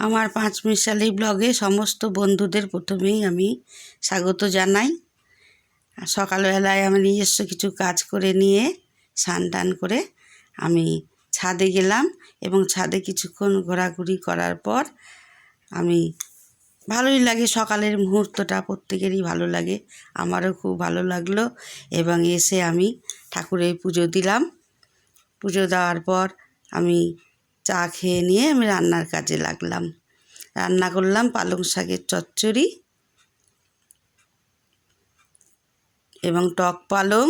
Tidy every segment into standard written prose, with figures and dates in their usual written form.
আমার পাঁচমিশালি ব্লগে সমস্ত বন্ধুদের প্রথমেই আমি স্বাগত জানাই। সকালবেলায় আমি নিজস্ব কিছু কাজ করে নিয়ে স্নান টান করে আমি ছাদে গেলাম এবং ছাদে কিছুক্ষণ ঘোরাঘুরি করার পর আমি ভালোই লাগে, সকালের মুহূর্তটা প্রত্যেকেরই ভালো লাগে, আমারও খুব ভালো লাগলো। এবং এসে আমি ঠাকুরের পুজো দিলাম। পুজো দেওয়ার পর আমি চা খেয়ে নিয়ে আমি রান্নার কাজে লাগলাম। রান্না করলাম পালং শাকের চচ্চড়ি এবং টক পালং,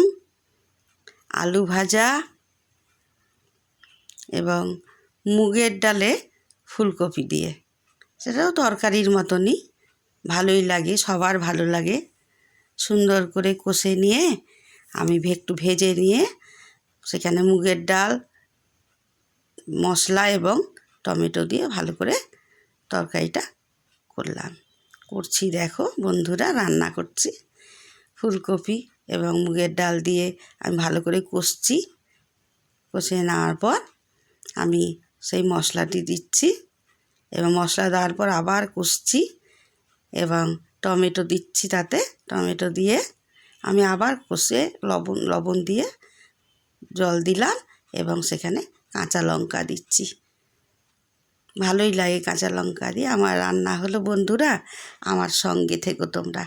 আলু ভাজা এবং মুগের ডালে ফুলকপি দিয়ে, সেটাও তরকারির মতনই, ভালোই লাগে, সবার ভালো লাগে। সুন্দর করে কষে নিয়ে আমি একটু ভেজে নিয়ে সেখানে মুগের ডাল, মশলা এবং টমেটো দিয়ে ভালো করে তরকারিটা করছি। দেখো বন্ধুরা, রান্না করছি ফুলকপি এবং মুগের ডাল দিয়ে আমি ভালো করে কষছি। কষে নেওয়ার পর আমি সেই মশলাটি দিচ্ছি এবং মশলা দেওয়ার পর আবার কষছি এবং টমেটো দিচ্ছি, তাতে টমেটো দিয়ে আমি আবার কষে লবণ দিয়ে জল দিলাম এবং সেখানে কাঁচা লঙ্কা দিচ্ছি। ভালোই লাগে কাঁচা লঙ্কা দিয়ে আমার রান্না হলো। বন্ধুরা, আমার সঙ্গে থেকো তোমরা।